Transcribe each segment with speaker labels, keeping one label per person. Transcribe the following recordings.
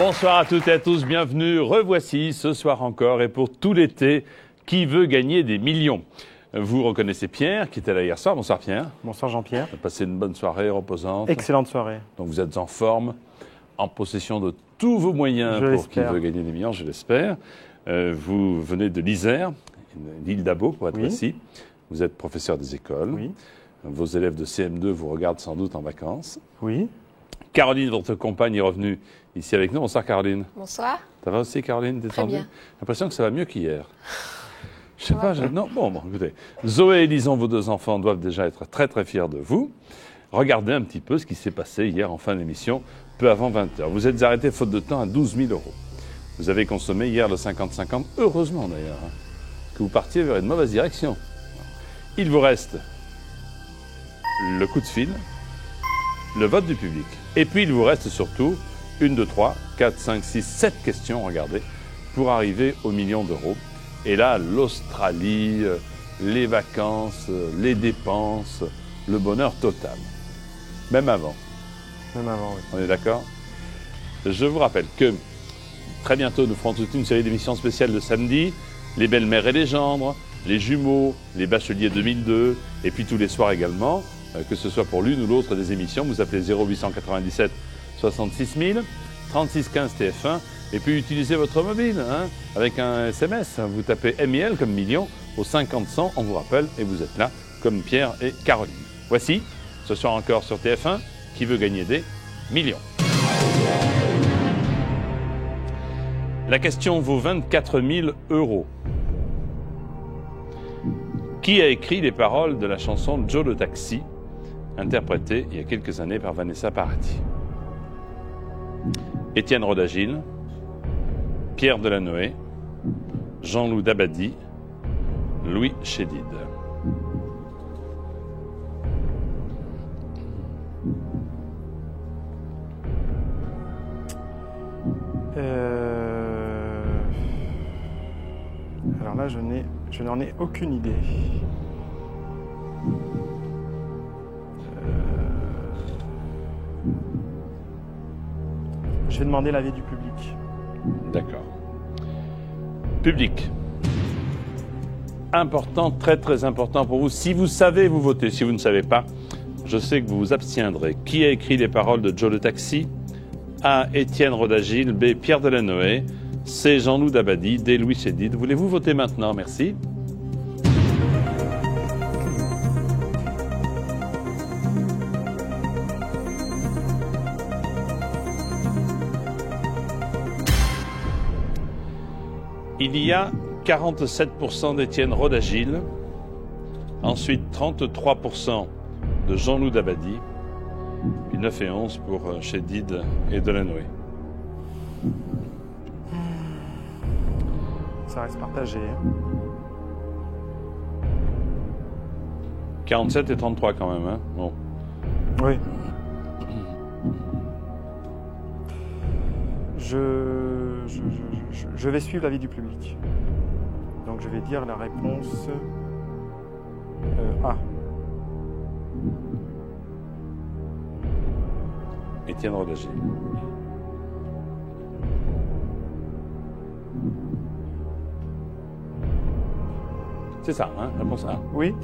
Speaker 1: Bonsoir à toutes et à tous, bienvenue, revoici ce soir encore et pour tout l'été, qui veut gagner des millions? Vous reconnaissez Pierre qui était là hier soir. Bonsoir Pierre.
Speaker 2: Bonsoir Jean-Pierre.
Speaker 1: Vous avez passé une bonne soirée reposante.
Speaker 2: Excellente soirée. Donc
Speaker 1: vous êtes en forme, en possession de tous vos moyens pour qui veut gagner des millions, je l'espère. Vous venez de l'Isère, l'île d'Abo pour être précis. Vous êtes professeur des écoles.
Speaker 2: Oui.
Speaker 1: Vos élèves de CM2 vous regardent sans doute en vacances.
Speaker 2: Oui.
Speaker 1: Caroline, votre compagne, est revenue ici avec nous. Bonsoir Caroline.
Speaker 3: Bonsoir.
Speaker 1: Ça va aussi Caroline, détendue?
Speaker 3: Très bien.
Speaker 1: J'ai l'impression que ça va mieux qu'hier. Je sais pas, non, bon, écoutez. Zoé et Lison, vos deux enfants, doivent déjà être très très fiers de vous. Regardez un petit peu ce qui s'est passé hier en fin d'émission, peu avant 20h. Vous êtes arrêté faute de temps à 12 000 €. Vous avez consommé hier le 50-50, heureusement d'ailleurs, que vous partiez vers une mauvaise direction. Il vous reste le coup de fil, le vote du public. Et puis il vous reste surtout 1, 2, 3, 4, 5, 6, 7 questions, regardez, pour arriver aux millions d'euros. Et là, l'Australie, les vacances, les dépenses, le bonheur total. Même avant.
Speaker 2: Même avant, oui.
Speaker 1: On est d'accord? Je vous rappelle que très bientôt, nous ferons toute une série d'émissions spéciales le samedi. Les belles-mères et les gendres, les jumeaux, les bacheliers 2002, et puis tous les soirs également, que ce soit pour l'une ou l'autre des émissions, vous appelez 0897 66 000, 36 15 TF1, et puis utilisez votre mobile, avec un SMS. Vous tapez MIL comme million au 50 100, on vous rappelle, et vous êtes là comme Pierre et Caroline. Voici, ce soir encore sur TF1, qui veut gagner des millions. La question vaut 24 000 €. Qui a écrit les paroles de la chanson Joe le Taxi, interprétée il y a quelques années par Vanessa Paradis? Étienne Rodagil, Pierre Delanoë, Jean-Loup Dabadi, Louis Chédid.
Speaker 2: Alors là, je n'en ai aucune idée. Je vais demander l'avis du public.
Speaker 1: D'accord. Public. Important, très très important pour vous. Si vous savez, vous votez. Si vous ne savez pas, je sais que vous vous abstiendrez. Qui a écrit les paroles de Joe le Taxi? A. Étienne Rodagil. B. Pierre Delanoë. C. Jean-Loup Dabadi. D. Louis Chédid. Voulez-vous voter maintenant? Merci. Il y a 47% d'Étienne Rodagil, ensuite 33% de Jean-Loup Dabadi, puis 9 et 11 pour Chédid et Delanoë.
Speaker 2: Ça reste partagé.
Speaker 1: 47 et 33 quand même, Bon.
Speaker 2: Oui. Je vais suivre l'avis du public. Donc je vais dire la réponse A.
Speaker 1: Étienne Rodagil. C'est ça, réponse A.
Speaker 2: Oui.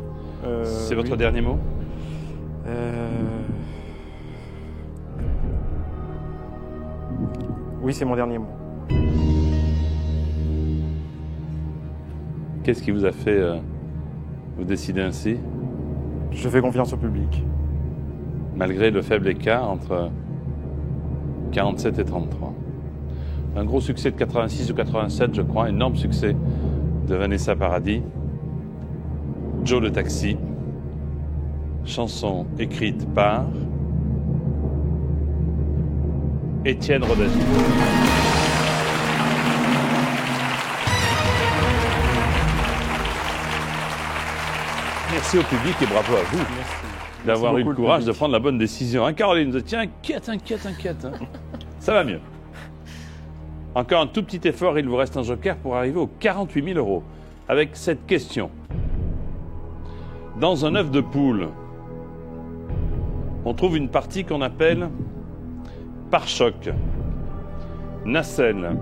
Speaker 1: C'est votre dernier mot?
Speaker 2: Oui, c'est mon dernier mot.
Speaker 1: Qu'est-ce qui vous a fait vous décider ainsi?
Speaker 2: Je fais confiance au public.
Speaker 1: Malgré le faible écart entre 47 et 33. Un gros succès de 86 ou 87, je crois, énorme succès de Vanessa Paradis. Joe le Taxi, chanson écrite par Étienne Rodagil. Merci au public et bravo à vous d'avoir eu le courage de prendre la bonne décision. Caroline, vous êtes inquiète. Ça va mieux. Encore un tout petit effort, il vous reste un joker pour arriver aux 48 000 € avec cette question. Dans un œuf de poule, on trouve une partie qu'on appelle pare-choc. nacelle,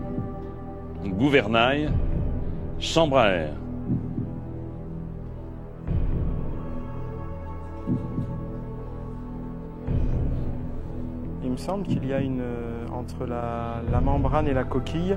Speaker 1: gouvernail, chambre à air.
Speaker 2: Il me semble qu'il y a une entre la membrane et la coquille.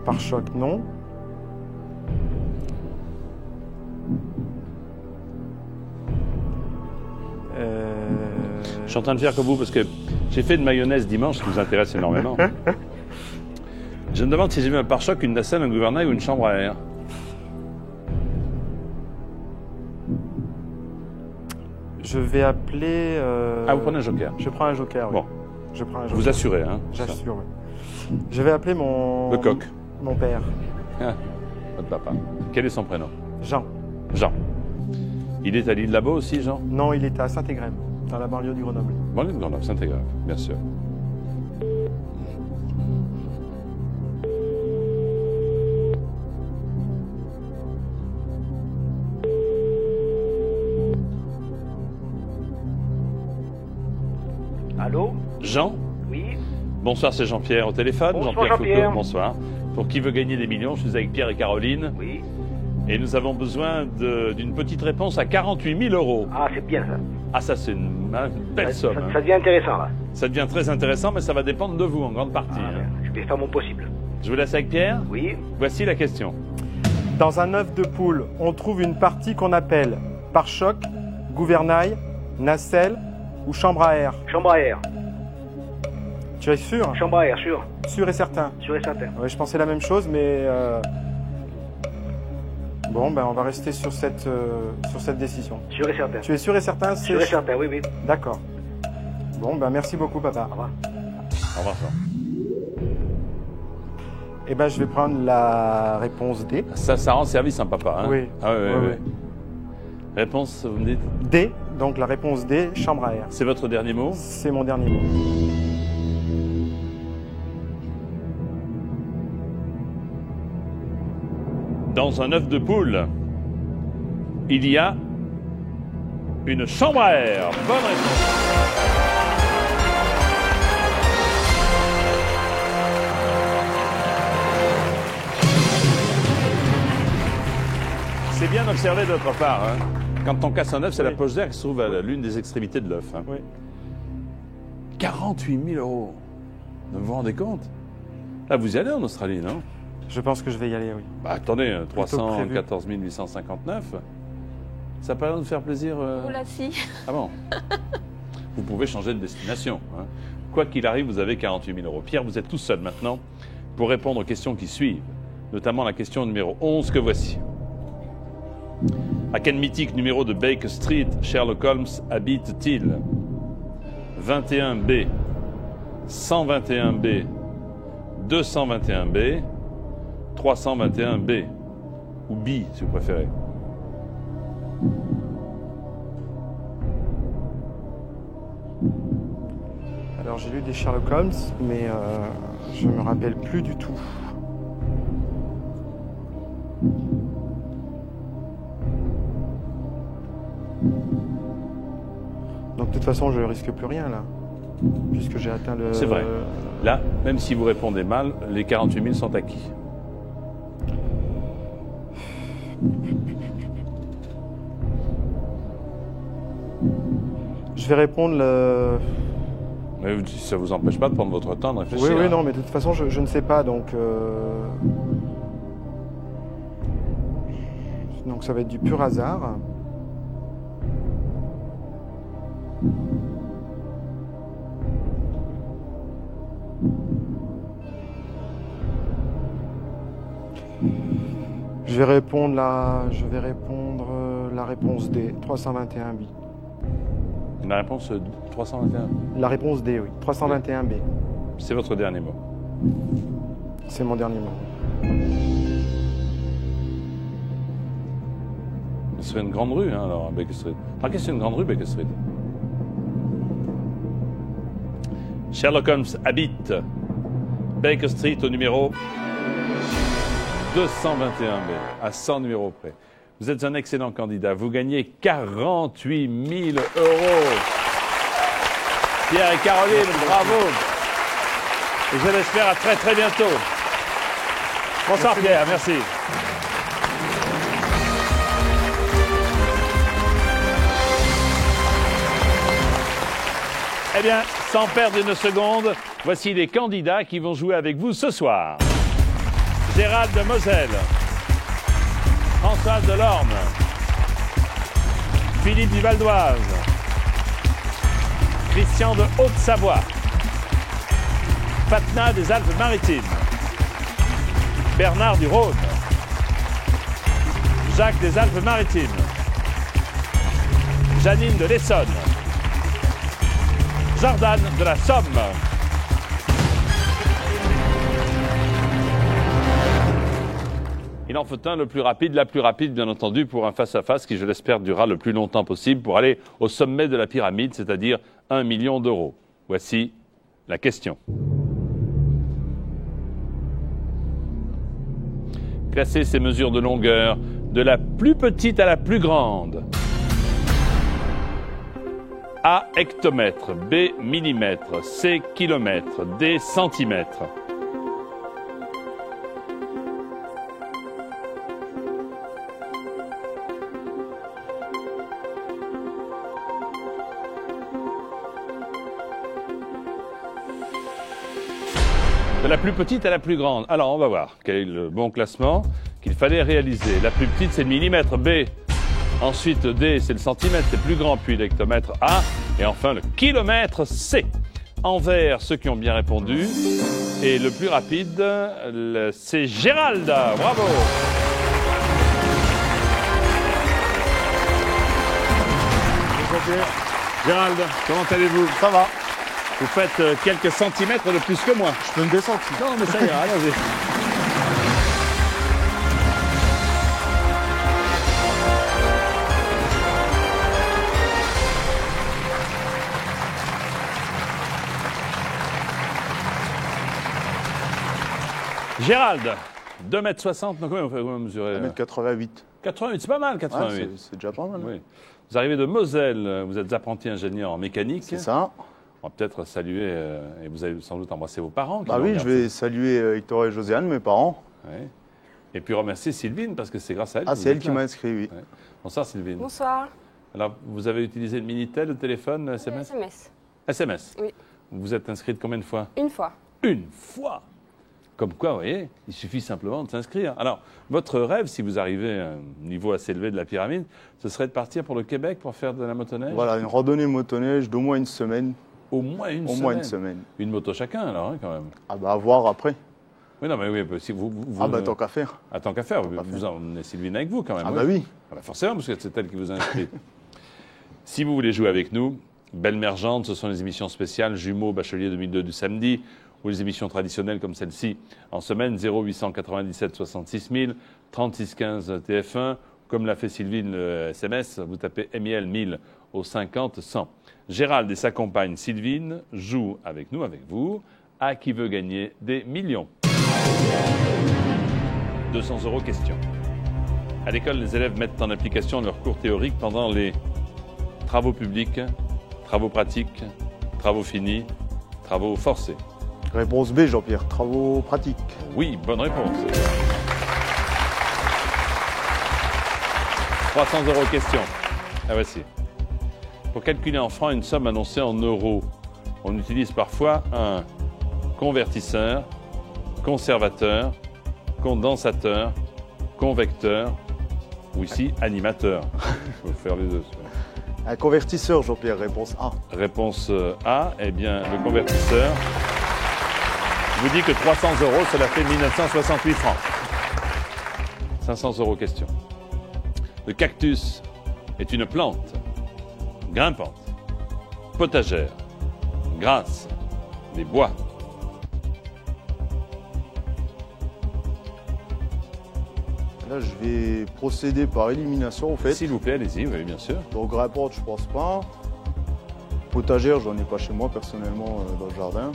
Speaker 2: Pare-choc, non.
Speaker 1: Je suis en train de faire comme vous parce que j'ai fait de mayonnaise dimanche qui vous intéresse énormément. Je me demande si j'ai vu un pare-choc, une nacelle, un gouvernail ou une chambre à air.
Speaker 2: Je vais appeler.
Speaker 1: Ah, vous prenez un joker.
Speaker 2: Je prends un joker. Oui.
Speaker 1: Bon.
Speaker 2: Je prends un joker.
Speaker 1: Vous assurez, hein?
Speaker 2: J'assure. Oui. Je vais appeler mon.
Speaker 1: Le coq.
Speaker 2: Mon père.
Speaker 1: Ah, votre papa. Quel est son prénom?
Speaker 2: Jean.
Speaker 1: Jean. Il est à l'île là-bas aussi, Jean?
Speaker 2: Non, il est à Saint-Égrève, dans la banlieue du Grenoble.
Speaker 1: Banlieue de Grenoble, Saint-Égrève, bien sûr.
Speaker 3: Allô?
Speaker 1: Jean?
Speaker 3: Oui?
Speaker 1: Bonsoir, c'est Jean-Pierre au téléphone.
Speaker 3: Bonsoir,
Speaker 1: Jean-Pierre
Speaker 3: Jean-Pierre.
Speaker 1: Foucault, bonsoir. Pour qui veut gagner des millions, je suis avec Pierre et Caroline.
Speaker 3: Oui?
Speaker 1: Et nous avons besoin d'une petite réponse à 48 000 euros.
Speaker 3: Ah, c'est bien ça.
Speaker 1: Ah, ça, c'est une belle somme.
Speaker 3: Ça,
Speaker 1: hein.
Speaker 3: ça devient intéressant là.
Speaker 1: Ça devient très intéressant, mais ça va dépendre de vous en grande partie.
Speaker 3: Ah,
Speaker 1: hein.
Speaker 3: je vais faire mon possible.
Speaker 1: Je vous laisse avec Pierre.
Speaker 3: Oui?
Speaker 1: Voici la question.
Speaker 2: Dans un œuf de poule, on trouve une partie qu'on appelle pare-choc, gouvernail, nacelle ou chambre à air.
Speaker 3: Chambre à air.
Speaker 2: Tu es sûr?
Speaker 3: Chambre à air, sûr.
Speaker 2: Sûr et certain.
Speaker 3: Sûr et certain.
Speaker 2: Oui, je pensais la même chose, mais bon, ben on va rester sur cette décision.
Speaker 3: Sûr et certain.
Speaker 2: Tu es sûr et certain?
Speaker 3: Sûr et certain, oui, oui.
Speaker 2: D'accord. Bon, ben merci beaucoup, papa.
Speaker 3: Au revoir.
Speaker 1: Au revoir, Jean.
Speaker 2: Eh ben, je vais prendre la réponse D.
Speaker 1: Ça rend service, hein, papa. Hein?
Speaker 2: Oui.
Speaker 1: Ah, oui,
Speaker 2: Oui,
Speaker 1: oui,
Speaker 2: oui.
Speaker 1: oui. Réponse, vous me dites?
Speaker 2: D, donc la réponse D, chambre à air.
Speaker 1: C'est votre dernier mot?
Speaker 2: C'est mon dernier mot.
Speaker 1: Dans un œuf de poule, il y a une chambre à air. Bonne réponse. C'est bien observé de votre part. Hein. Quand on casse un œuf, c'est
Speaker 2: Oui.
Speaker 1: la poche d'air qui se trouve à l'une des extrémités de l'œuf. Hein.
Speaker 2: Oui.
Speaker 1: 48 000 euros. Vous vous rendez compte? Là, vous y allez en Australie, non?
Speaker 2: Je pense que je vais y aller, oui.
Speaker 1: Bah, attendez,
Speaker 2: que prévu.
Speaker 1: 314 859. Ça n'a pas l'air de vous faire plaisir
Speaker 4: Oula, si.
Speaker 1: Ah bon? Vous pouvez changer de destination. Hein. Quoi qu'il arrive, vous avez 48 000 euros. Pierre, vous êtes tout seul maintenant pour répondre aux questions qui suivent, notamment la question numéro 11 que voici. À quel mythique numéro de Baker Street Sherlock Holmes habite-t-il? 21B, 121B, 221B, 321B, ou B si vous préférez.
Speaker 2: Alors j'ai lu des Sherlock Holmes, mais je me rappelle plus du tout. Donc de toute façon, je risque plus rien là, puisque j'ai atteint le.
Speaker 1: C'est vrai. Là, même si vous répondez mal, les 48 000 sont acquis.
Speaker 2: Je vais répondre le.
Speaker 1: Mais ça ne vous empêche pas de prendre votre temps de réfléchir.
Speaker 2: Oui, oui,
Speaker 1: hein.
Speaker 2: non, mais de toute façon, je ne sais pas, donc. Donc ça va être du pur hasard. Je vais répondre la réponse D, 321B.
Speaker 1: La réponse 321.
Speaker 2: La réponse D, oui, 321B.
Speaker 1: C'est votre dernier mot.
Speaker 2: C'est mon dernier mot.
Speaker 1: Ce serait une grande rue, hein, alors, à Baker Street. Qu'est-ce que c'est une grande rue, Baker Street? Sherlock Holmes habite Baker Street au numéro 221B, à 100 numéros près. Vous êtes un excellent candidat. Vous gagnez 48 000 euros. Pierre et Caroline, bravo. Et je l'espère à très très bientôt. Bonsoir Pierre, merci. Eh bien, sans perdre une seconde, voici les candidats qui vont jouer avec vous ce soir. Gérald de Moselle, Françoise de l'Orne, Philippe du Val d'Oise, Christian de Haute-Savoie, Fatna des Alpes-Maritimes, Bernard du Rhône, Jacques des Alpes-Maritimes, Janine de l'Essonne, Jordan de la Somme. Il en faut un, le plus rapide, la plus rapide bien entendu, pour un face-à-face qui, je l'espère, durera le plus longtemps possible pour aller au sommet de la pyramide, c'est-à-dire 1 million d'euros. Voici la question. Classez ces mesures de longueur de la plus petite à la plus grande. A, hectomètre, B, millimètre, C, kilomètre, D, centimètre. De la plus petite à la plus grande. Alors, on va voir quel est le bon classement qu'il fallait réaliser. La plus petite, c'est le millimètre, B. Ensuite, D, c'est le centimètre, c'est plus grand, puis l'hectomètre, A. Et enfin, le kilomètre, C. En vert, ceux qui ont bien répondu. Et le plus rapide, c'est Gérald. Bravo. Gérald, comment allez-vous?
Speaker 4: Ça va.
Speaker 1: Vous faites quelques centimètres de plus que moi.
Speaker 4: Je peux me descendre.
Speaker 1: Non, mais ça ira, allez-y. Gérald, 2,60 m, donc combien vous mesurez?
Speaker 4: 1,88 m.
Speaker 1: 88, c'est pas mal, 88.
Speaker 4: Ouais, c'est déjà pas mal.
Speaker 1: Oui. Vous arrivez de Moselle, vous êtes apprenti ingénieur en mécanique.
Speaker 4: C'est ça.
Speaker 1: On va peut-être saluer, et vous allez sans doute embrasser vos parents.
Speaker 4: Bah oui, je vais saluer Victor et Josiane, mes parents.
Speaker 1: Ouais. Et puis remercier Sylvine, parce que c'est grâce à elle.
Speaker 4: Ah, c'est elle qui m'a inscrit, oui.
Speaker 1: Ouais. Bonsoir Sylvine.
Speaker 5: Bonsoir.
Speaker 1: Alors, vous avez utilisé le Minitel, le téléphone, le SMS?
Speaker 5: SMS.
Speaker 1: SMS.
Speaker 5: Oui.
Speaker 1: Vous êtes inscrite combien de fois?
Speaker 5: Une fois.
Speaker 1: Une fois. Comme quoi, vous voyez, il suffit simplement de s'inscrire. Alors, votre rêve, si vous arrivez à un niveau assez élevé de la pyramide, ce serait de partir pour le Québec pour faire de la motoneige?
Speaker 4: Voilà, une randonnée motoneige d'au moins une semaine.
Speaker 1: Au moins une semaine?
Speaker 4: Au moins une semaine.
Speaker 1: Une moto chacun, alors, hein, quand même.
Speaker 4: Ah bah, à voir après.
Speaker 1: Oui, non, mais oui, si vous
Speaker 4: ah bah, tant qu'à faire.
Speaker 1: Ah, tant qu'à faire. Vous emmenez Sylvine avec vous, quand même.
Speaker 4: Ah bah oui.
Speaker 1: Ah bah forcément, parce que c'est elle qui vous a inscrit. Si vous voulez jouer avec nous, Belle Mergente, ce sont les émissions spéciales Jumeaux, Bachelier 2002 du samedi, ou les émissions traditionnelles comme celle-ci en semaine, 0897 66 000, 36 15 TF1. Comme l'a fait Sylvine, le SMS, vous tapez MIL 1000 au 50 100. Gérald et sa compagne Sylvine jouent avec nous, avec vous, à qui veut gagner des millions. 200 € question. À l'école, les élèves mettent en application leurs cours théoriques pendant les travaux publics, travaux pratiques, travaux finis, travaux forcés.
Speaker 4: Réponse B, Jean-Pierre, travaux pratiques.
Speaker 1: Oui, bonne réponse. 300 € question. Ah, voici. Pour calculer en francs une somme annoncée en euros, on utilise parfois un convertisseur, conservateur, condensateur, convecteur ou ici animateur. Il faut faire les deux.
Speaker 4: Un convertisseur, Jean-Pierre, réponse A.
Speaker 1: Réponse A, eh bien, le convertisseur vous dit que 300 €, cela fait 1968 francs. 500 € question. Le cactus est une plante grimpante, potagère, grasse, des bois.
Speaker 4: Là, je vais procéder par élimination, en fait.
Speaker 1: S'il vous plaît, allez-y, oui, bien sûr.
Speaker 4: Donc, grimpante, je pense pas. Potagère, j'en ai pas chez moi, personnellement, dans le jardin.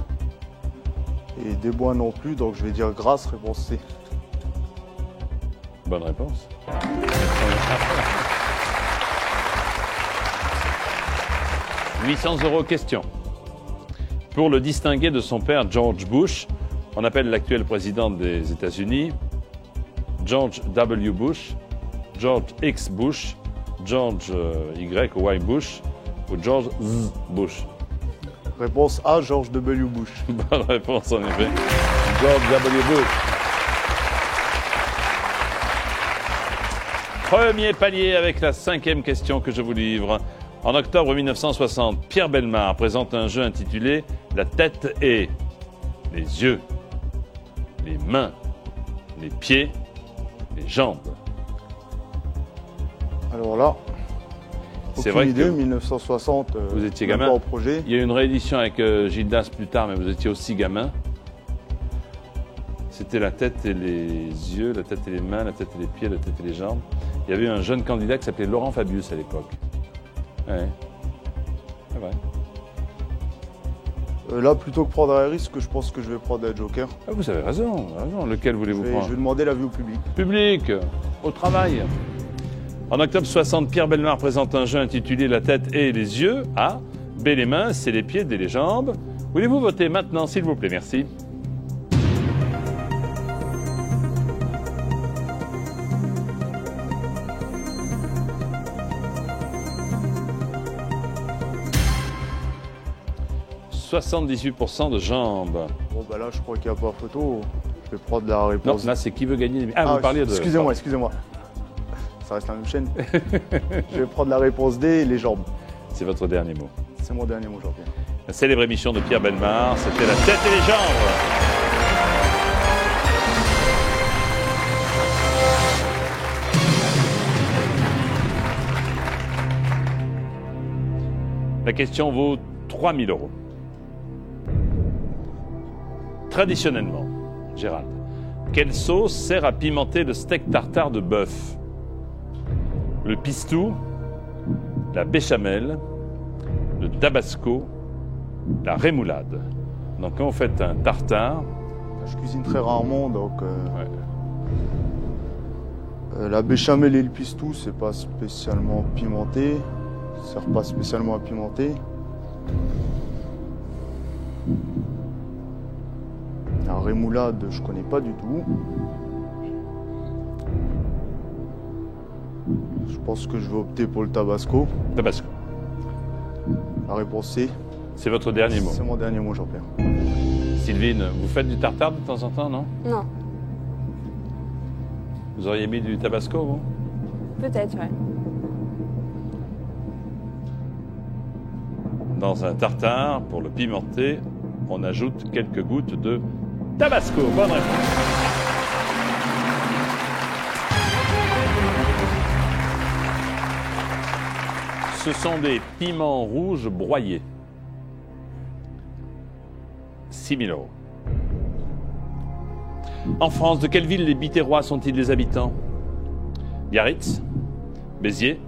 Speaker 4: Et des bois non plus, donc je vais dire Grasse, réponse C.
Speaker 1: Bonne réponse. 800 € question. Pour le distinguer de son père George Bush, on appelle l'actuel président des États-Unis George W. Bush, George X. Bush, George Y. ou Y. Bush ou George Z. Bush.
Speaker 4: Réponse A, George W. Bush.
Speaker 1: Bonne réponse en effet. George W. Bush. Premier palier avec la 5e question que je vous livre. En octobre 1960, Pierre Bellemare présente un jeu intitulé « La tête et les yeux, les mains, les pieds, les jambes ».
Speaker 4: Alors là,
Speaker 1: C'est
Speaker 4: aucune
Speaker 1: vrai
Speaker 4: idée,
Speaker 1: que
Speaker 4: 1960,
Speaker 1: vous étiez
Speaker 4: même
Speaker 1: gamin.
Speaker 4: pas au projet.
Speaker 1: Il y a eu une réédition avec Gildas plus tard, mais vous étiez aussi gamin. C'était la tête et les yeux, la tête et les mains, la tête et les pieds, la tête et les jambes. Il y avait un jeune candidat qui s'appelait Laurent Fabius à l'époque. Ouais. C'est vrai.
Speaker 4: Là, plutôt que prendre un risque, je pense que je vais prendre un joker.
Speaker 1: Ah, vous avez raison, raison. Lequel voulez-vous
Speaker 4: Je
Speaker 1: prendre
Speaker 4: vais demander l'avis au public.
Speaker 1: Public, au travail. En octobre 60, Pierre Bellemare présente un jeu intitulé La tête et les yeux. A. B. Les mains, C. Les pieds, D. Les jambes. Voulez-vous voter maintenant, s'il vous plaît? Merci. « 78% de jambes.
Speaker 4: Bon, bah là, je crois qu'il n'y a pas photo. Je vais prendre la
Speaker 1: Non,
Speaker 4: réponse.
Speaker 1: là, c'est qui veut gagner. Ah, vous parliez de.
Speaker 4: Excusez-moi. Ça reste la même chaîne. Je vais prendre la réponse D, les jambes.
Speaker 1: C'est votre dernier mot.
Speaker 4: C'est mon dernier mot, Jean-Pierre.
Speaker 1: La célèbre émission de Pierre Bellemare, c'était La tête et les jambes. La question vaut 3 000 €. Traditionnellement, Gérald, quelle sauce sert à pimenter le steak tartare de bœuf? Le pistou, la béchamel, le tabasco, la rémoulade. Donc quand vous faites un tartare,
Speaker 4: Je cuisine très rarement, donc la béchamel et le pistou, c'est pas spécialement pimenté. Ça sert pas spécialement à pimenter. La rémoulade, je connais pas du tout. Je pense que je vais opter pour le tabasco.
Speaker 1: tabasco.
Speaker 4: La réponse C.
Speaker 1: C'est votre dernier mot.
Speaker 4: C'est mon dernier mot, Jean-Pierre.
Speaker 1: Sylvine, vous faites du tartare de temps en temps, non?
Speaker 5: Non,
Speaker 1: Vous auriez mis du tabasco, vous?
Speaker 5: peut-être, ouais.
Speaker 1: Dans un tartare, pour le pimenter, on ajoute quelques gouttes de tabasco. Bonne réponse. Ce sont des piments rouges broyés. 6 000 €. En France, de quelle ville les Biterrois sont-ils les habitants? Biarritz, Béziers,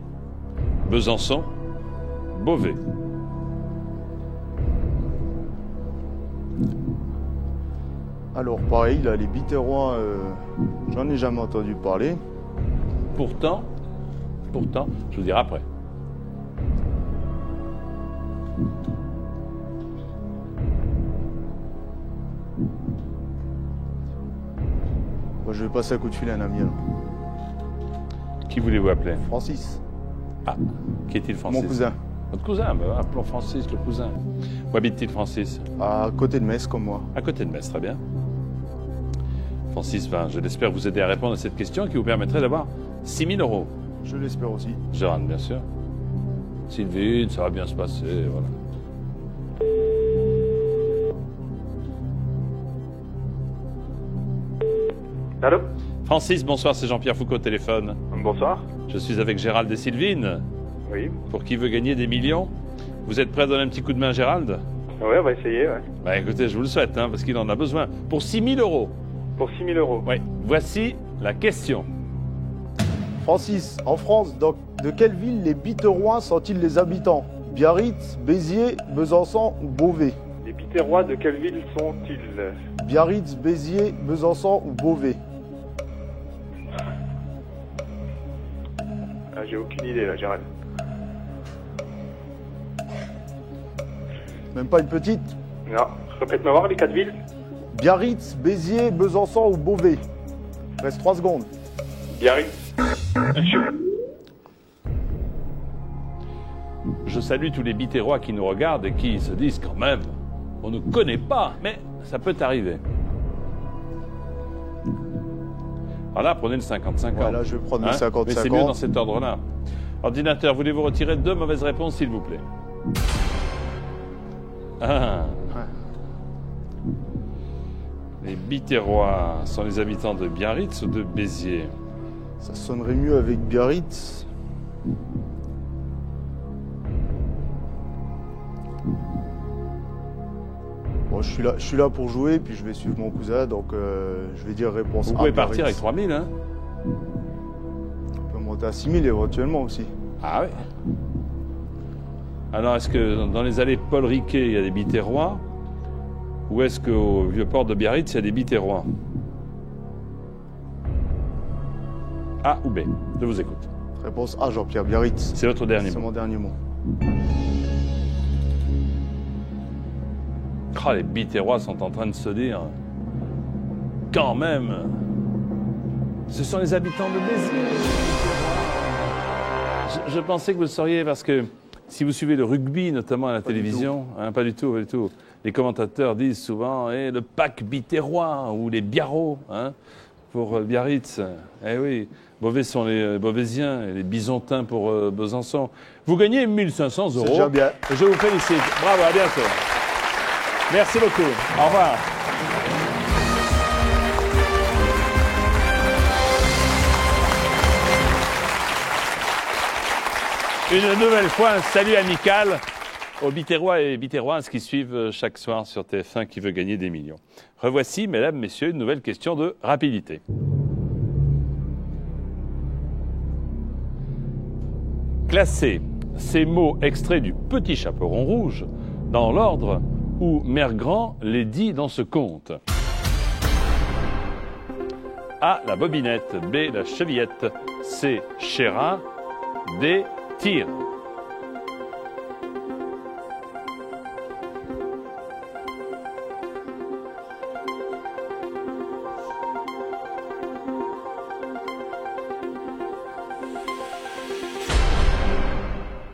Speaker 1: Besançon, Beauvais.
Speaker 4: Alors pareil, là, les Biterrois, j'en ai jamais entendu parler.
Speaker 1: Pourtant, je vous dirai après.
Speaker 4: Moi, je vais passer un coup de fil à un ami. Alors.
Speaker 1: Qui voulez-vous appeler?
Speaker 4: Francis,
Speaker 1: Ah, qui est-il, Francis?
Speaker 4: mon cousin,
Speaker 1: Votre cousin, bah, appelons Francis, le cousin. Où habite-t-il, Francis?
Speaker 4: à côté de Metz comme moi.
Speaker 1: À côté de Metz, très bien. Francis, ben, je l'espère vous aider à répondre à cette question qui vous permettrait d'avoir 6 000 €.
Speaker 4: Je l'espère aussi.
Speaker 1: Gérald, bien sûr. Sylvine, ça va bien se passer, voilà.
Speaker 2: Allô?
Speaker 1: Francis, bonsoir, c'est Jean-Pierre Foucault au téléphone.
Speaker 2: Bonsoir.
Speaker 1: Je suis avec Gérald et Sylvine,
Speaker 2: Oui.
Speaker 1: pour qui veut gagner des millions. Vous êtes prêt à donner un petit coup de main à Gérald?
Speaker 2: Ouais, on va essayer, ouais.
Speaker 1: Bah écoutez, je vous le souhaite, hein, parce qu'il en a besoin. Pour 6 000 €.
Speaker 2: Pour 6 000 €.
Speaker 1: Oui, voici la question.
Speaker 4: Francis, en France, de quelle ville les Biterrois sont-ils les habitants? Biarritz, Béziers, Besançon ou Beauvais?
Speaker 2: Les
Speaker 5: Biterrois de quelle ville sont-ils?
Speaker 4: Biarritz, Béziers, Besançon ou Beauvais?
Speaker 5: Ah, j'ai aucune idée là, Gérald.
Speaker 4: Même pas une petite?
Speaker 5: Non, répète-moi voir les 4 villes.
Speaker 4: Biarritz, Béziers, Besançon ou Beauvais? Reste 3 secondes.
Speaker 5: Biarritz.
Speaker 1: Je salue tous les Biterrois qui nous regardent et qui se disent quand même, on ne connaît pas, mais ça peut arriver. Voilà, prenez le 50-50.
Speaker 4: Voilà, je vais prendre le 50-50.
Speaker 1: Mais c'est mieux dans cet ordre-là. Ordinateur, voulez-vous retirer 2 mauvaises réponses, s'il vous plaît? Ah. Les Biterrois sont les habitants de Biarritz ou de Béziers?
Speaker 4: Ça sonnerait mieux avec Biarritz. Bon, je suis là pour jouer, puis je vais suivre mon cousin, donc je vais dire réponse A.
Speaker 1: Vous pouvez partir avec 3000, hein?
Speaker 4: On peut monter à 6000 éventuellement aussi.
Speaker 1: Ah oui. Alors, est-ce que dans les allées Paul Riquet, il y a des Biterrois? Ou est-ce qu'au Vieux-Port de Biarritz, il y a des Biterrois? A ou B? Je vous écoute.
Speaker 4: Réponse A, Jean-Pierre, Biarritz.
Speaker 1: C'est votre dernier
Speaker 4: C'est
Speaker 1: mot.
Speaker 4: mon dernier mot.
Speaker 1: Oh, les Biterrois sont en train de se dire... Quand même... Ce sont les habitants de Béziers. Je pensais que vous le sauriez parce que si vous suivez le rugby, notamment à la télévision, pas du tout, pas du tout. Les commentateurs disent souvent le pack Biterrois ou les Biarros pour Biarritz. Eh oui, Beauvais sont les Beauvaisiens et les Bisontins pour Besançon. Vous gagnez 1500 €.
Speaker 4: C'est déjà bien.
Speaker 1: Et je vous félicite. Bravo, à bientôt. Merci beaucoup. Au revoir. Une nouvelle fois, un salut amical aux Biterrois et Biterroises qui suivent chaque soir sur TF1 qui veut gagner des millions. Revoici, mesdames, messieurs, une nouvelle question de rapidité. Classez ces mots extraits du Petit Chaperon Rouge dans l'ordre où Mère Grand les dit dans ce conte. A. La bobinette. B. La chevillette. C. Chéra. D. Tire.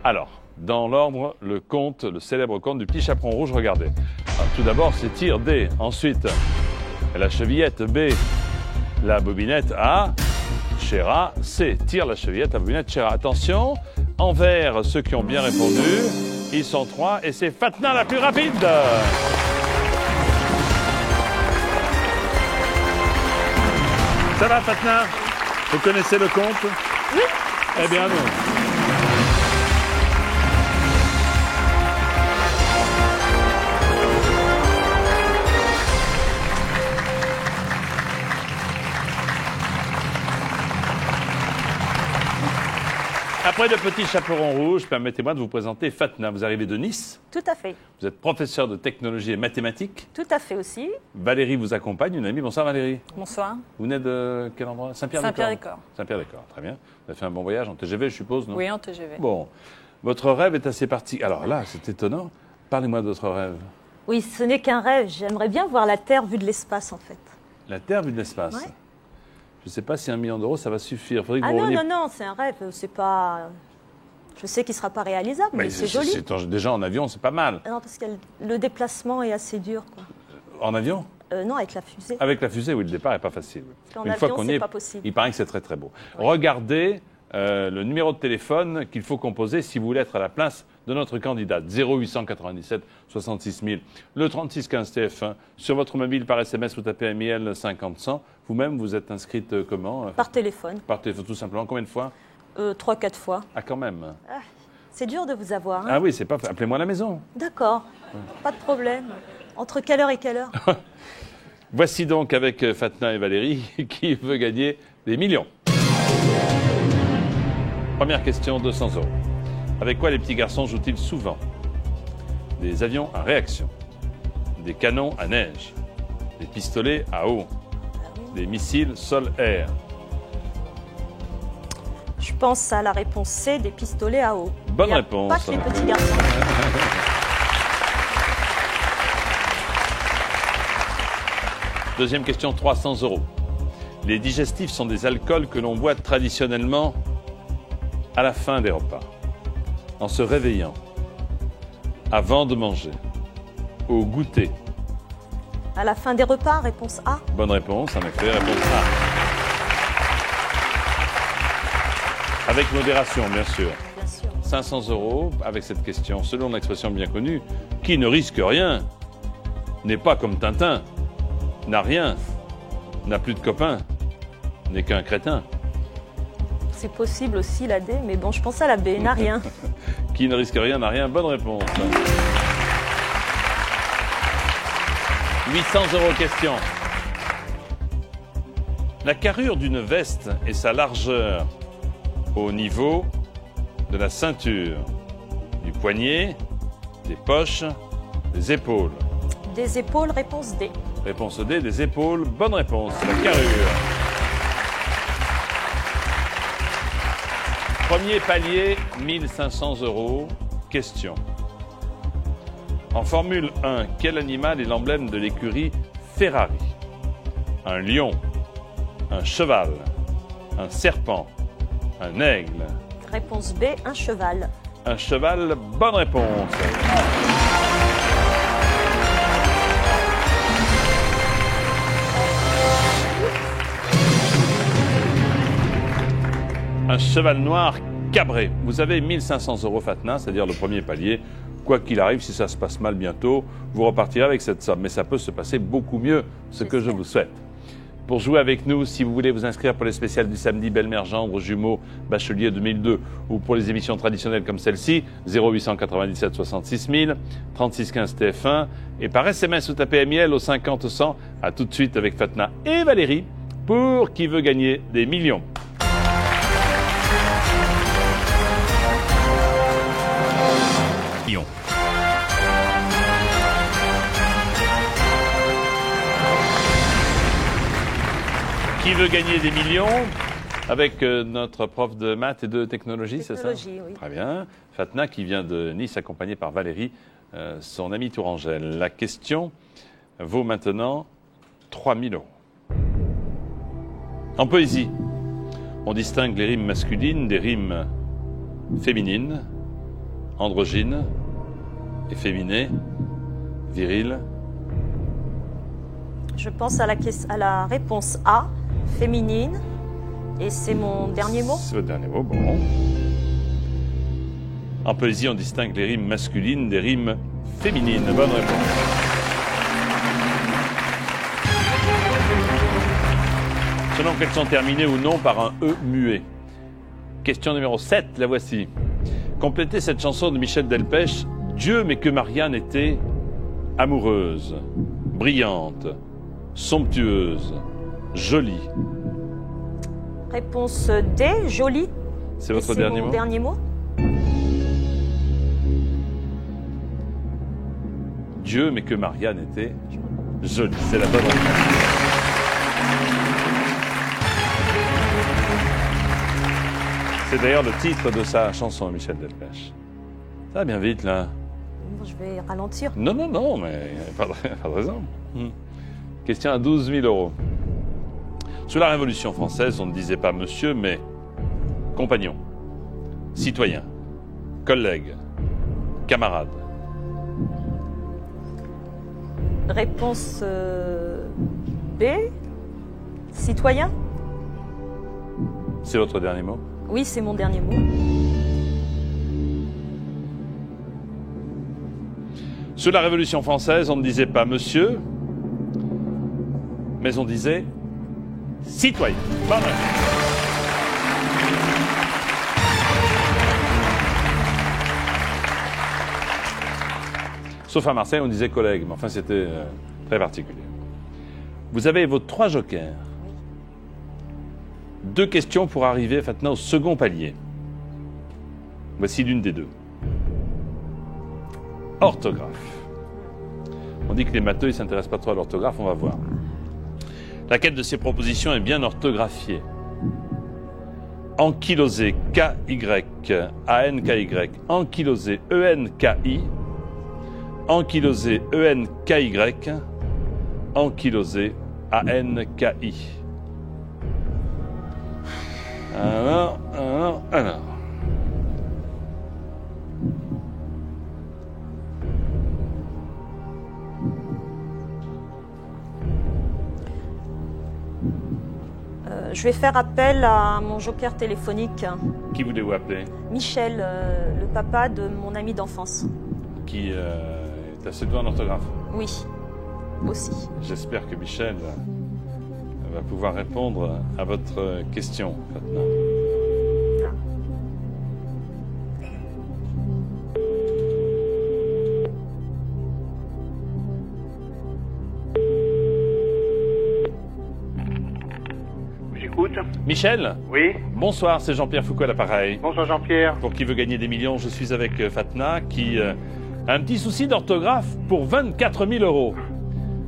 Speaker 1: Alors, dans l'ordre, le conte, le célèbre conte du Petit Chaperon Rouge, regardez. Alors, tout d'abord, c'est tire D. Ensuite, la chevillette B. La bobinette A. Chéra, C. Tire la chevillette, la bobinette, Chéra. Attention, envers ceux qui ont bien répondu, ils sont 3 et c'est Fatna la plus rapide. Ça va, Fatna? Vous connaissez le conte? Oui. Eh bien, non. Après le Petit Chaperon Rouge, permettez-moi de vous présenter Fatna. Vous arrivez de Nice.
Speaker 6: Tout à fait.
Speaker 1: Vous êtes professeur de technologie et mathématiques.
Speaker 6: Tout à fait aussi.
Speaker 1: Valérie vous accompagne, une amie. Bonsoir Valérie.
Speaker 6: Bonsoir.
Speaker 1: Vous venez de quel endroit? Saint-Pierre-des-Corps.
Speaker 6: Saint-Pierre-des-Corps.
Speaker 1: Saint-Pierre-des-Corps, très bien. Vous avez fait un bon voyage en TGV, je suppose, non?
Speaker 6: Oui, en TGV.
Speaker 1: Bon. Votre rêve est assez particulier. Alors là, c'est étonnant. Parlez-moi de votre rêve.
Speaker 6: Oui, ce n'est qu'un rêve. J'aimerais bien voir la Terre vue de l'espace, en fait.
Speaker 1: La Terre vue de l'espace.
Speaker 6: Ouais.
Speaker 1: Je ne sais pas si 1 million d'euros, ça va suffire. Faudrait que
Speaker 6: Ah
Speaker 1: vous
Speaker 6: non,
Speaker 1: reveniez...
Speaker 6: non, c'est un rêve. C'est pas... Je sais qu'il ne sera pas réalisable, mais c'est joli.
Speaker 1: Déjà en avion, c'est pas mal.
Speaker 6: Non, parce que le déplacement est assez dur, quoi.
Speaker 1: En avion?
Speaker 6: Non, avec la fusée.
Speaker 1: Avec la fusée, oui, le départ n'est pas facile.
Speaker 6: Parce qu'en avion, c'est pas possible.
Speaker 1: Il paraît que c'est très très beau. Ouais. Regardez le numéro de téléphone qu'il faut composer si vous voulez être à la place de notre candidate. 0897 66 000. Le 3615 TF1. Sur votre mobile, par SMS, vous tapez MIL 50-100. Vous-même, vous êtes inscrite comment?
Speaker 6: Par téléphone.
Speaker 1: Par téléphone, tout simplement. Combien de fois?
Speaker 6: 3-4 fois.
Speaker 1: Ah, quand même.
Speaker 6: Ah, c'est dur de vous avoir. Hein.
Speaker 1: Ah oui, c'est pas... Appelez-moi à la maison.
Speaker 6: D'accord. Pas de problème. Entre quelle heure et quelle heure?
Speaker 1: Voici donc avec Fatna et Valérie qui veut gagner des millions. Première question, 200 €. Avec quoi les petits garçons jouent-ils souvent? Des avions à réaction. des canons à neige, des pistolets à eau, des missiles sol-air.
Speaker 6: Je pense à la réponse C, des pistolets à eau.
Speaker 1: Bonne
Speaker 6: Il y a
Speaker 1: réponse.
Speaker 6: Pas que les petits garçons.
Speaker 1: Deuxième question, 300 €. Les digestifs sont des alcools que l'on boit traditionnellement à la fin des repas, en se réveillant, avant de manger, au goûter.
Speaker 6: À la fin des repas, réponse A.
Speaker 1: Bonne réponse, en effet, réponse A. Avec modération, bien sûr.
Speaker 6: Bien sûr.
Speaker 1: 500 € avec cette question, selon l'expression bien connue, qui ne risque rien, n'est pas comme Tintin, n'a rien, n'a plus de copains, n'est qu'un crétin.
Speaker 6: C'est possible aussi la D, mais bon, je pense à la B, n'a rien.
Speaker 1: Qui ne risque rien n'a rien, bonne réponse. 800 € question. La carrure d'une veste et sa largeur au niveau de la ceinture, du poignet, des poches, des épaules.
Speaker 6: Des épaules, réponse D.
Speaker 1: Réponse D, des épaules. Bonne réponse, la carrure. Premier palier, 1500 €. Question. En Formule 1, quel animal est l'emblème de l'écurie Ferrari? Un lion, un cheval, un serpent, un aigle.
Speaker 6: Réponse B, un cheval.
Speaker 1: Un cheval, bonne réponse. Un cheval noir cabré. Vous avez 1500 € Fatna, c'est-à-dire le premier palier. Quoi qu'il arrive, si ça se passe mal bientôt, vous repartirez avec cette somme. Mais ça peut se passer beaucoup mieux, ce que je vous souhaite. Pour jouer avec nous, si vous voulez vous inscrire pour les spéciales du samedi, Belle-Mère, Gendre, Jumeaux, Bachelier 2002, ou pour les émissions traditionnelles comme celle-ci, 0897 66 000, 36 15 TF1, et par SMS ou tapez MIL au 50 100. À tout de suite avec Fatna et Valérie pour Qui veut gagner des millions. Qui veut gagner des millions avec notre prof de maths et de technologie, c'est ça?
Speaker 6: Technologie, oui.
Speaker 1: Très bien. Fatna qui vient de Nice, accompagnée par Valérie, son amie Tourangelle. La question vaut maintenant 3 000 €. En poésie, on distingue les rimes masculines des rimes féminines, androgynes, efféminées, viriles.
Speaker 6: Je pense à la réponse A, féminine. Et c'est mon dernier mot?
Speaker 1: C'est votre dernier mot, bon. En poésie, on distingue les rimes masculines des rimes féminines. Bonne réponse. Selon qu'elles sont terminées ou non par un E muet. Question numéro 7, la voici. Complétez cette chanson de Michel Delpech. Dieu, mais que Marianne était amoureuse, brillante, somptueuse, jolie.
Speaker 6: Réponse D, jolie.
Speaker 1: C'est votre dernier mot?
Speaker 6: Mon dernier mot?
Speaker 1: Dieu, mais que Marianne était jolie. C'est la bonne réponse. C'est d'ailleurs le titre de sa chanson, Michel Delpech. Ça va bien vite, là.
Speaker 6: Je vais ralentir.
Speaker 1: Non, mais il n'y a pas de raison. Question à 12 000 €. Sous la Révolution française, on ne disait pas monsieur, mais compagnon, citoyen, collègue, camarade.
Speaker 6: Réponse B, citoyen?
Speaker 1: C'est votre dernier mot?
Speaker 6: Oui, c'est mon dernier mot.
Speaker 1: Sous la Révolution française, on ne disait pas monsieur, mais on disait citoyen. Bonne réponse. Sauf à Marseille, on disait collègue, mais enfin c'était très particulier. Vous avez vos 3 jokers. 2 questions pour arriver maintenant au second palier. Voici l'une des 2. Orthographe. On dit que les matheux, ils ne s'intéressent pas trop à l'orthographe, on va voir. Laquelle de ces propositions est bien orthographiée? Ankylosé, K-Y-A-N-K-Y. Ankylosé, E-N-K-I. Ankylosé, E-N-K-Y. Ankylosé, A-N-K-I. Alors.
Speaker 6: Je vais faire appel à mon joker téléphonique,
Speaker 1: Qui voulez-vous appeler?
Speaker 6: Michel, le papa de mon ami d'enfance.
Speaker 1: Qui est assez doué en orthographe.
Speaker 6: Oui, aussi.
Speaker 1: J'espère que Michel va pouvoir répondre à votre question maintenant.
Speaker 5: J'écoute.
Speaker 1: Michel,
Speaker 5: Oui.
Speaker 1: bonsoir, c'est Jean-Pierre Foucault à l'appareil.
Speaker 5: Bonsoir Jean-Pierre.
Speaker 1: Pour qui veut gagner des millions, je suis avec Fatna qui a un petit souci d'orthographe pour 24 000 euros.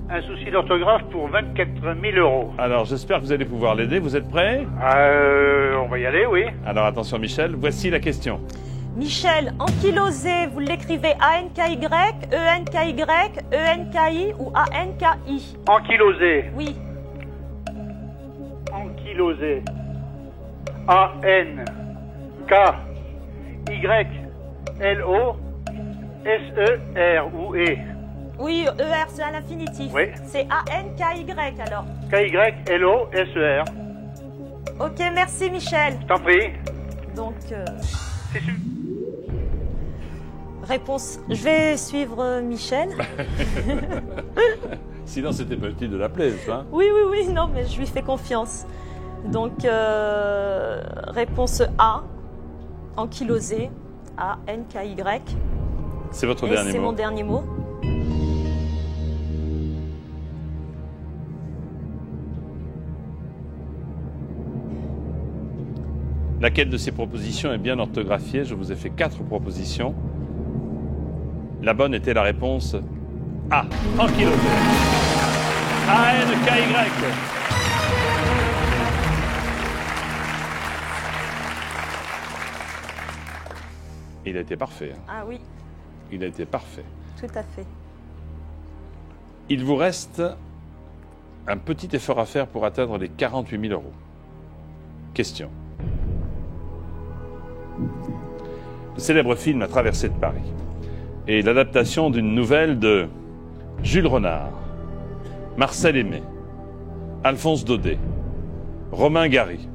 Speaker 5: Un souci d'orthographe pour 24 000 euros.
Speaker 1: Alors j'espère que vous allez pouvoir l'aider, vous êtes prêts?
Speaker 5: On va y aller, oui.
Speaker 1: Alors attention Michel, voici la question.
Speaker 6: Michel, ankylosé, vous l'écrivez A-N-K-Y, E-N-K-Y, E-N-K-I ou A-N-K-I?
Speaker 5: Ankylosé.
Speaker 6: Oui,
Speaker 5: Ankylosé. A-N-K-Y-L-O-S-E-R ou E.
Speaker 6: oui, E-R c'est à l'infinitif.
Speaker 5: Oui.
Speaker 6: C'est A-N-K-Y alors.
Speaker 5: K-Y-L-O-S-E-R.
Speaker 6: Ok, merci Michel.
Speaker 5: Je t'en prie.
Speaker 6: Donc,
Speaker 5: C'est sûr.
Speaker 6: réponse, je vais suivre Michel.
Speaker 1: Sinon c'était pas utile de l'appeler, ça.
Speaker 6: Oui, non, mais je lui fais confiance. Donc, réponse A, ankylosé, A-N-K-Y.
Speaker 1: C'est votre
Speaker 6: Et
Speaker 1: dernier
Speaker 6: c'est
Speaker 1: mot.
Speaker 6: mon dernier mot.
Speaker 1: Laquelle de ces propositions est bien orthographiée? Je vous ai fait 4 propositions. La bonne était la réponse A. Ankylosé. A-N-K-Y. Il a été parfait. Hein.
Speaker 6: Ah oui,
Speaker 1: Il a été parfait.
Speaker 6: tout à fait.
Speaker 1: Il vous reste un petit effort à faire pour atteindre les 48 000 euros. Question. Le célèbre film La Traversée de Paris est l'adaptation d'une nouvelle de Jules Renard, Marcel Aimé, Alphonse Daudet, Romain Gary.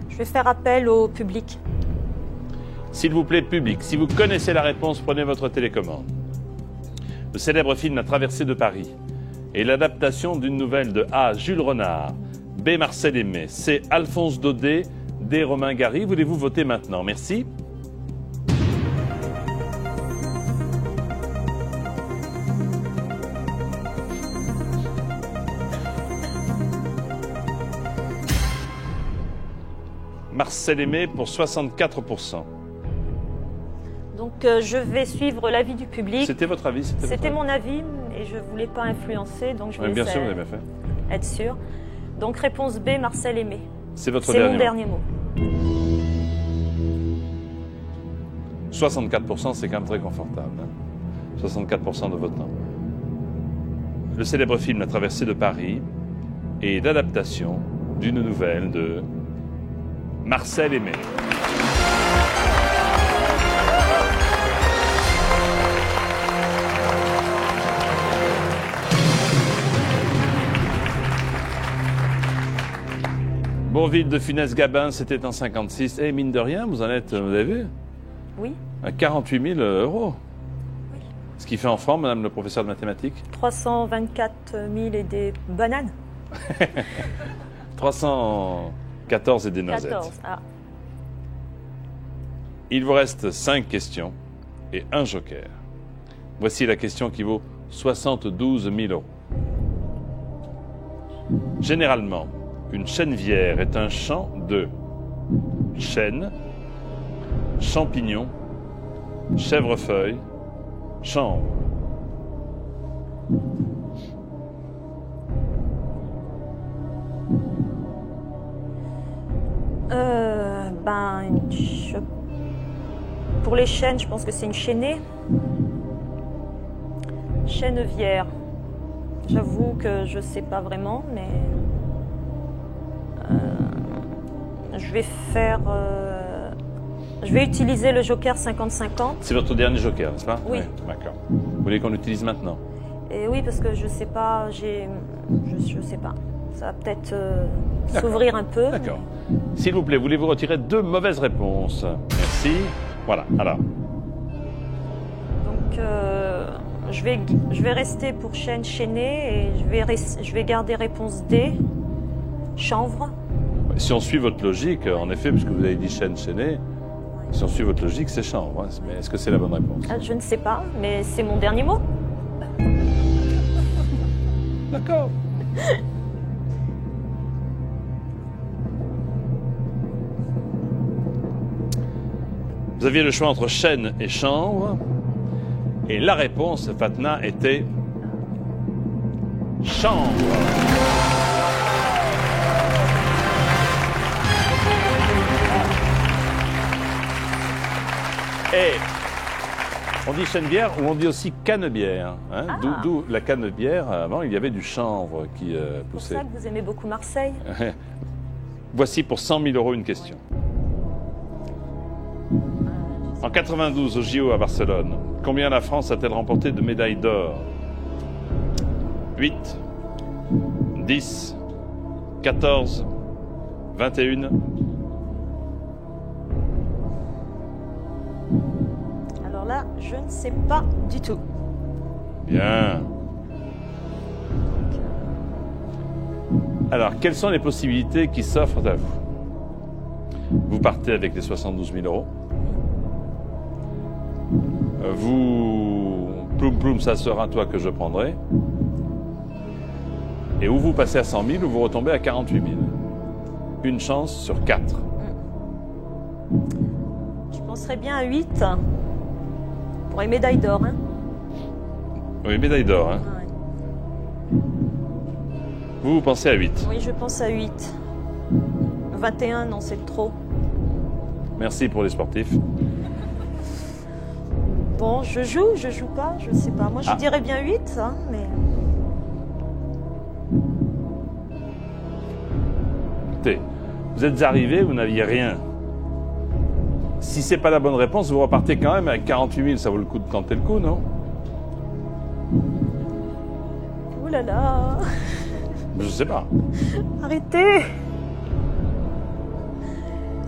Speaker 6: Je vais faire appel au public.
Speaker 1: S'il vous plaît, public, si vous connaissez la réponse, prenez votre télécommande. Le célèbre film La Traversée de Paris est l'adaptation d'une nouvelle de A. Jules Renard, B. Marcel Aimé, C. Alphonse Daudet, D. Romain Gary. Voulez-vous voter maintenant? Merci. Marcel Aimé pour 64%.
Speaker 6: Donc, je vais suivre l'avis du public.
Speaker 1: C'était votre avis?
Speaker 6: C'était mon avis et je ne voulais pas influencer, donc je
Speaker 1: Oui,
Speaker 6: voulais
Speaker 1: bien sûr, vous avez bien fait.
Speaker 6: être sûr. Donc, réponse B, Marcel Aimé.
Speaker 1: C'est votre
Speaker 6: C'est mon
Speaker 1: dernier mot.
Speaker 6: dernier mot.
Speaker 1: 64%, c'est quand même très confortable. Hein. 64% de votre nom. Le célèbre film La Traversée de Paris est l'adaptation d'une nouvelle de Marcel Aimé. Bourville de Funès-Gabin, c'était en 56. Et mine de rien, vous en êtes, vous avez vu,
Speaker 6: Oui,
Speaker 1: à 48 000 euros. Ce qui fait en francs, madame le professeur de mathématiques?
Speaker 6: 324 000 et des bananes.
Speaker 1: 314 et des noisettes.
Speaker 6: 14, ah.
Speaker 1: Il vous reste 5 questions et un joker. Voici la question qui vaut 72 000 euros. Généralement, une chènevière est un champ de chêne, champignons, chèvrefeuille, chanvre.
Speaker 6: Pour les chênes, je pense que c'est une chênée. Chènevière. J'avoue que je sais pas vraiment, mais je vais utiliser le joker 50-50.
Speaker 1: C'est votre dernier joker, n'est-ce pas?
Speaker 6: Oui.
Speaker 1: D'accord. Vous voulez qu'on l'utilise maintenant?
Speaker 6: Et oui, parce que je sais pas, je sais pas. Ça va peut-être s'ouvrir un peu.
Speaker 1: D'accord. S'il vous plaît, voulez-vous retirer 2 mauvaises réponses? Merci. Voilà, alors.
Speaker 6: Donc, je vais rester pour chêne, chênée, et je vais garder réponse D, chanvre.
Speaker 1: Si on suit votre logique, en effet, puisque vous avez dit chêne, chênée, si on suit votre logique, c'est chanvre. Hein. Mais est-ce que c'est la bonne réponse?
Speaker 6: Je ne sais pas, mais c'est mon dernier mot.
Speaker 1: D'accord. Vous aviez le choix entre chêne et chanvre. Et la réponse, Fatna, était chanvre. Et on dit chènevière ou on dit aussi cannebière. Hein? D'où la cannebière. Avant, il y avait du chanvre qui poussait.
Speaker 6: C'est pour ça que vous aimez beaucoup Marseille.
Speaker 1: Voici pour 100 000 euros une question. En 92, au JO à Barcelone, combien la France a-t-elle remporté de médailles d'or? 8, 10, 14, 21.
Speaker 6: Alors là, je ne sais pas du tout.
Speaker 1: Bien. Alors, quelles sont les possibilités qui s'offrent à vous? Vous partez avec les 72 000 euros. Vous, ploum, ça sera toi que je prendrai. Et ou vous passez à 100 000 ou vous retombez à 48 000. Une chance sur 4.
Speaker 6: Je penserais bien à 8 pour les médailles d'or. Hein.
Speaker 1: Oui, médaille d'or. Hein.
Speaker 6: Ouais.
Speaker 1: Vous pensez à 8.
Speaker 6: Oui, je pense à 8. 21, non, c'est trop.
Speaker 1: Merci pour les sportifs.
Speaker 6: Bon, je joue pas, je sais pas. Moi, je dirais bien 8, hein, mais...
Speaker 1: Écoutez, vous êtes arrivés, vous n'aviez rien. Si c'est pas la bonne réponse, vous repartez quand même avec 48 000. Ça vaut le coup de tenter le coup, non?
Speaker 6: Ouh là là.
Speaker 1: Je sais pas.
Speaker 6: Arrêtez.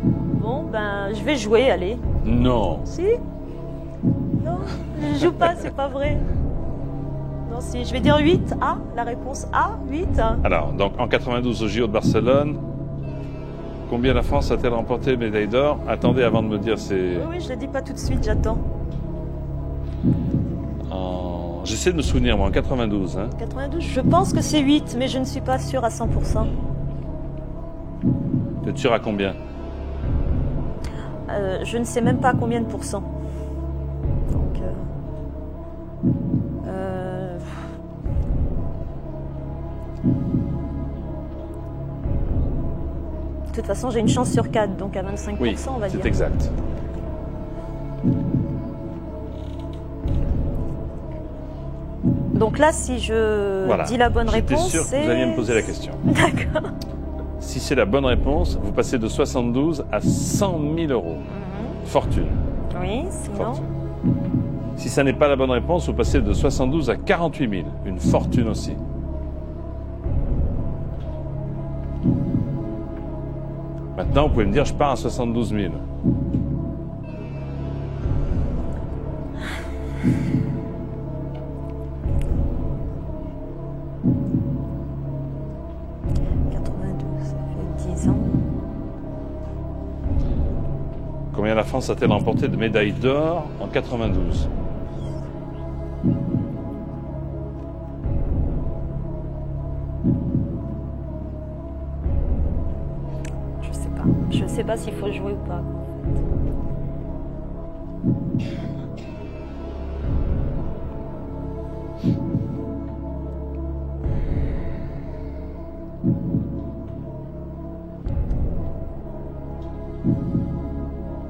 Speaker 6: Bon, ben, je vais jouer, allez.
Speaker 1: Non.
Speaker 6: Si? Non, je joue pas, c'est pas vrai. Non, si, je vais dire 8. A, la réponse A, 8.
Speaker 1: Alors, donc en 92 au JO de Barcelone, combien la France a-t-elle remporté médaille d'or? Attendez avant de me dire c'est...
Speaker 6: Oui, je le dis pas tout de suite, j'attends.
Speaker 1: J'essaie de me souvenir, moi, en 92. Hein.
Speaker 6: 92, je pense que c'est 8, mais je ne suis pas sûre à 100%.
Speaker 1: Tu es sûr à combien?
Speaker 6: Je ne sais même pas combien de pourcents. Donc, de toute façon, j'ai une chance sur 4, donc à 25%,
Speaker 1: oui,
Speaker 6: on va dire.
Speaker 1: c'est exact.
Speaker 6: Donc là, si je dis la bonne réponse,
Speaker 1: j'étais sûr que vous alliez me poser la question.
Speaker 6: D'accord.
Speaker 1: Si c'est la bonne réponse, vous passez de 72 à 100 000 euros. Fortune.
Speaker 6: Oui, sinon...
Speaker 1: Fortune. Si ça n'est pas la bonne réponse, vous passez de 72 à 48 000. Une fortune aussi. Maintenant, vous pouvez me dire, je pars à 72 000. Combien la France a-t-elle remporté de médailles d'or en 92?
Speaker 6: sais pas s'il faut jouer ou pas.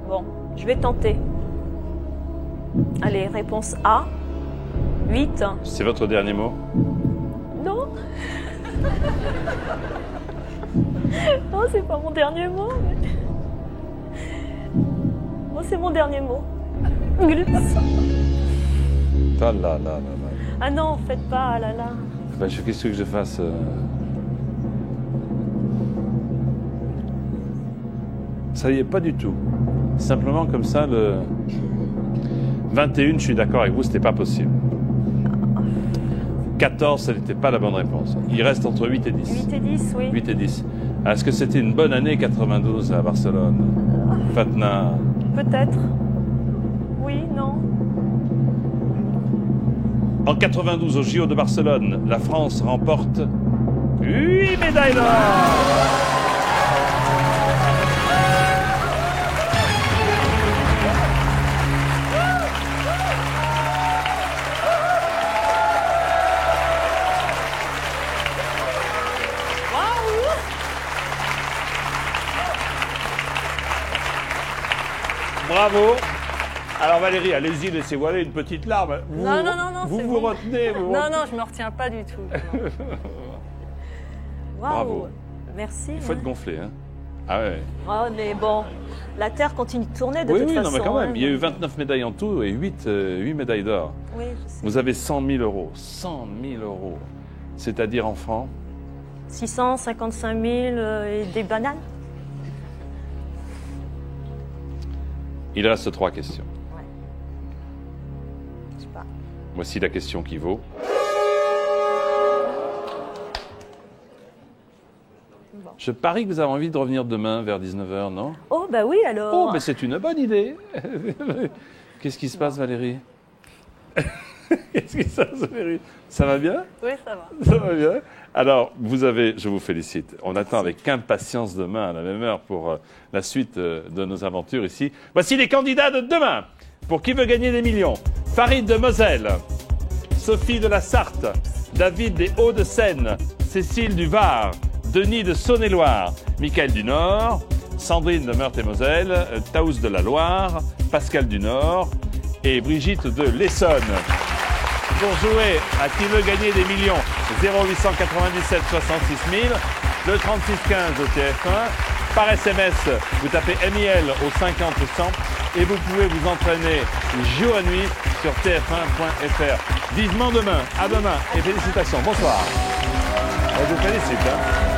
Speaker 6: Bon, je vais tenter. Allez, réponse A. 8.
Speaker 1: C'est votre dernier mot?
Speaker 6: Non. Non, c'est pas mon dernier mot. Oh, c'est mon dernier mot.
Speaker 1: Ah là là là là.
Speaker 6: Ah non, faites pas, ah là là.
Speaker 1: Ben, qu'est-ce que je fasse Ça y est, pas du tout. Simplement comme ça, le 21, je suis d'accord avec vous, c'était pas possible. 14, ce n'était pas la bonne réponse. Il reste entre 8 et 10.
Speaker 6: 8 et 10, oui.
Speaker 1: 8 et 10. Est-ce que c'était une bonne année 92 à Barcelone? Fatna?
Speaker 6: Peut-être. Oui, non.
Speaker 1: En 92, au JO de Barcelone, la France remporte 8 médailles d'or. Bravo. Alors Valérie, allez-y, laissez-vous aller une petite larme. Vous,
Speaker 6: Non,
Speaker 1: vous
Speaker 6: c'est
Speaker 1: vous
Speaker 6: bon.
Speaker 1: retenez.
Speaker 6: Non, je me retiens pas du tout. Waouh.
Speaker 1: Bravo.
Speaker 6: Merci.
Speaker 1: Il faut être gonflé, hein. Ah ouais.
Speaker 6: Oh, mais bon, la Terre continue de tourner de
Speaker 1: Oui,
Speaker 6: toute
Speaker 1: oui,
Speaker 6: façon.
Speaker 1: non, mais quand même,
Speaker 6: hein.
Speaker 1: il y a eu 29 médailles en tout et 8 médailles d'or.
Speaker 6: Oui, je sais.
Speaker 1: Vous avez 100 000 euros. 100 000 euros. C'est-à-dire en francs
Speaker 6: 655 000 et des bananes.
Speaker 1: Il reste 3 questions.
Speaker 6: Ouais. Je sais pas.
Speaker 1: Voici la question qui vaut.
Speaker 6: Bon.
Speaker 1: Je parie que vous avez envie de revenir demain vers 19h, non?
Speaker 6: Oh, bah oui, alors.
Speaker 1: Oh, mais c'est une bonne idée. Qu'est-ce qui se passe, Valérie? Qu'est-ce qui se passe, Valérie? Ça va bien?
Speaker 6: Oui, ça va.
Speaker 1: Ça va bien? Alors, je vous félicite. On attend avec impatience demain à la même heure pour la suite de nos aventures ici. Voici les candidats de demain. Pour qui veut gagner des millions? Farid de Moselle, Sophie de la Sarthe, David des Hauts-de-Seine, Cécile du Var, Denis de Saône-et-Loire, Michael du Nord, Sandrine de Meurthe-et-Moselle, Taous de la Loire, Pascal du Nord et Brigitte de l'Essonne. Pour jouer à Qui veut gagner des millions, 0897 66 000, le 3615 de TF1. Par SMS, vous tapez MIL au 50 100 et vous pouvez vous entraîner jour et nuit sur tf1.fr. Vivement demain, à demain et félicitations. Bonsoir. Je vous félicite.